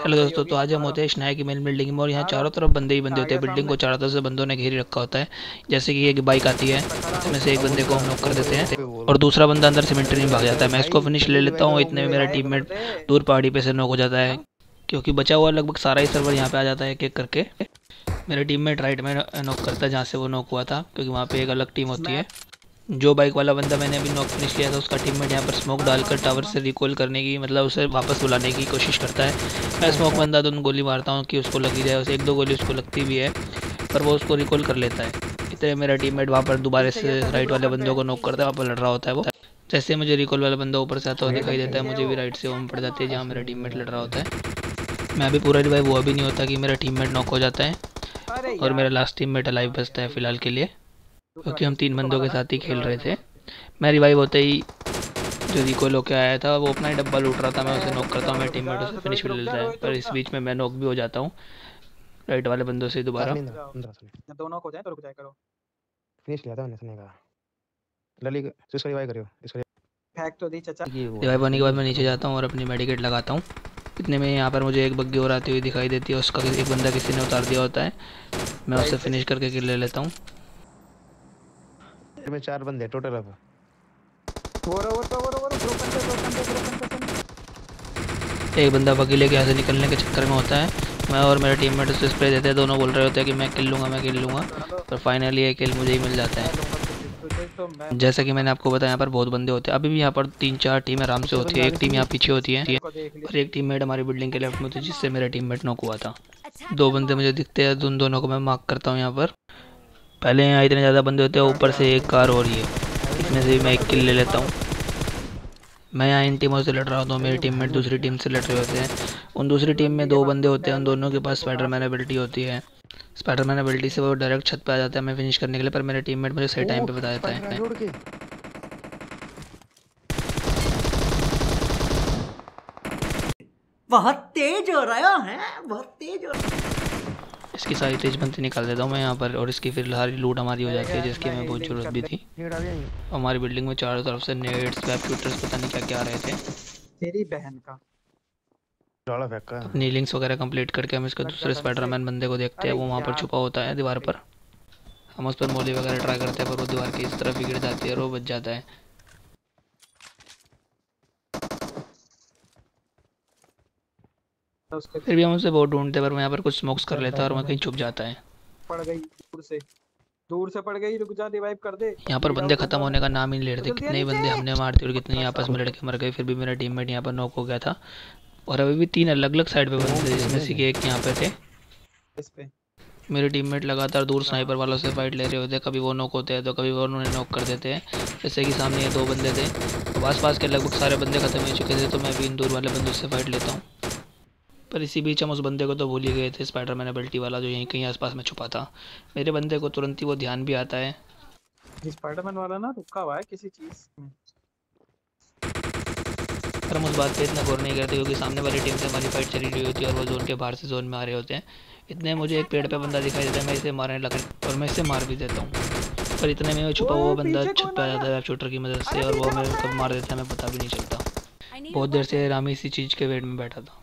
Hello दोस्तों, तो आज हम होते हैं स्नाई की मेन बिल्डिंग में और यहाँ चारों तरफ बंदे ही बंदे होते हैं। बिल्डिंग को चारों तरफ से बंदों ने घेरी रखा होता है। जैसे कि एक बाइक आती है, इसमें से एक बंदे को हम नॉक कर देते हैं और दूसरा बंदा अंदर सीमेंट्री में भाग जाता है। मैं इसको फिनिश ले लेता हूँ, इतने में मेरा टीममेट दूर पहाड़ी पे से नॉक हो जाता है, क्योंकि बचा हुआ लगभग सारा ही सर्वर यहाँ पे आ जाता है एक एक करके। मेरा टीममेट राइट में नॉक करता है जहाँ से वो नॉक हुआ था, क्योंकि वहाँ पे एक अलग टीम होती है। जो बाइक वाला बंदा मैंने अभी नॉक फिनिश किया था, उसका टीममेट यहाँ पर स्मोक डालकर टावर से रिकॉल करने की, मतलब उसे वापस बुलाने की कोशिश करता है। मैं स्मोक बंदा तो गोली मारता हूँ कि उसको लगी जाए, उसे एक दो गोली उसको लगती भी है, पर वो उसको रिकॉल कर लेता है। इतने मेरा टीममेट वहाँ पर दोबारा से राइट वाले बंदों को नॉक करता है, वहाँ पर लड़ रहा होता है वो। जैसे मुझे रिकॉल वाला बंदा ऊपर से आता हुआ दिखाई देता है, मुझे भी राइट से ओम पड़ जाती है जहाँ मेरा टीममेट लड़ रहा होता है। मैं अभी पूरा रिवाइव हुआ भी नहीं होता कि मेरा टीममेट नॉक हो जाता है और मेरा लास्ट टीममेट अलाइव बचता है फिलहाल के लिए, क्योंकि हम 3 बंदों के साथ ही खेल रहे थे। मैं रिवाइव होते ही जो रिकॉल होके आया था वो अपना ही डब्बा लूट रहा था, मैं उसे नॉक करता हूँ, मेरा टीममेट उसे फिनिश भी ले लेता है, पर इस बीच में मैं नॉक भी हो जाता हूँ राइट वाले बंदों से दोबारा। दोनों को जाए तो रुक जाए करो। फिनिश लिया था मैंने सुने का। लली इसको रिवाइव करियो, इसको फेंक तो दी चाचा। रिवाइव होने के बाद मैं नीचे जाता हूँ और अपनी मेडिकेट लगाता हूँ। इतने में यहाँ पर मुझे एक बग्गी और आती हुई दिखाई देती है, उसका एक बंदा किसी ने उतार दिया होता है, मैं उससे फिनिश करके किल ले लेता हूँ। में 4 बंदे टोटल अब। वो एक बंदा बग्गी लेके यहाँ से निकलने के चक्कर में होता है, मैं और मेरा टीममेट उससे स्प्रे देते हैं। दोनों बोल रहे होते हैं कि मैं किल लूँगा, पर फाइनली ये किल मुझे ही मिल जाता है। जैसा कि मैंने आपको बताया, यहाँ पर बहुत बंदे होते हैं। अभी भी यहाँ पर 3-4 टीम आराम से होती है, एक टीम यहाँ पीछे होती है और एक टीममेट हमारी बिल्डिंग के लेफ्ट में होती है, जिससे मेरा टीममेट नॉक हुआ था। 2 बंदे मुझे दिखते हैं, उन दोनों को मैं मार्क करता हूँ यहाँ पर। पहले यहाँ इतने ज़्यादा बंदे होते हैं, ऊपर से एक कार हो रही है, इसमें से भी मैं एक किल ले लेता हूँ। मैं यहाँ इन टीमों से लड़ रहा होता हूँ, मेरी टीममेट दूसरी टीम से लड़ रहे होते हैं। उन दूसरी टीम में 2 बंदे होते हैं, उन दोनों के पास स्पाइडरमैन एबिलिटी होती है। स्पाइडरमैन एबिलिटी से वो डायरेक्ट छत पे आ जाता है मैं फिनिश करने के लिए, पर मेरा टीममेट मुझे सही टाइम पे बता देता है। बहुत तेज हो रहा है, बहुत तेज हो रहा है। इसकी सारी तेज बनती निकाल देता हूँ मैं यहाँ पर, और इसकी फिर सारी लूट हमारी हो जाती है, जिसकी हमें बहुत ज़रूरत भी थी। हमारी बिल्डिंग में चारों तरफ से नेट्स, वेब शूटर्स, पता नहीं क्या क्या आ रहे थे। तेरी बहन का अपनी लिंक्स वगैरह कंप्लीट करके हम इसके दूसरे स्पाइडरमैन बंदे को देखते हैं, वो वहाँ पर छुपा होता है दीवार पर। हम उस पर मोली वगैरह ट्राई करते हैं, पर वो दीवार की इस तरफ ही गिर जाती है और वो बच जाता है। फिर भी हम उसे बहुत ढूंढते हैं, पर वो यहाँ पर कुछ स्मोक्स कर लेता है और वहाँ कहीं छुप जाता है। पड़ गई दूर से पड़ गई, रुक जा रिवाइव कर दे। यहाँ पर बंदे खत्म होने का नाम ही नहीं ले रहे थे, कितने ही बंदे हमने मार दिए और कितने ही आपस में लड़के मर गए, फिर भी मेरा टीममेट यहाँ पर नॉक हो गया था। और अभी भी 3 अलग अलग साइड पे बंदे थे, जिसमें से एक यहाँ पे थे। मेरे टीममेट लगातार दूर स्नाइपर वालों से फाइट ले रहे होते हैं, कभी वो नॉक होते हैं तो कभी वो उन्होंने नॉक कर देते हैं। जैसे कि सामने ये 2 बंदे थे, तो आस-पास के लगभग सारे बंदे खत्म हो चुके थे, तो मैं भी इन दूर वाले बंदों से फाइट लेता हूँ। पर इसी बीच हम उस बंदे को तो भूल ही गए थे, स्पाइडरमैन एबिलिटी वाला, जो यहीं कहीं आसपास में छुपा था। मेरे बंदे को तुरंत ही वो ध्यान भी आता है। स्पाइडरमैन वाला ना रुका हुआ है किसी चीज में, पर हम उस बात पे इतना गौर नहीं करते, क्योंकि सामने वाली टीम से हमारी फाइट चली रही होती है और वो जोन के बाहर से जोन में आ रहे होते हैं। इतने मुझे एक पेड़ पे बंदा दिखाई देता है, मैं इसे मारने लगा और मैं इसे मार भी देता हूँ, पर इतने में वो छुपा हुआ बंदा छत पे आ जाता है वेब शूटर की मदद से, और वो हमें कब मार देता है हमें पता भी नहीं चलता। बहुत देर से रामी इसी चीज़ के वेट में बैठा था।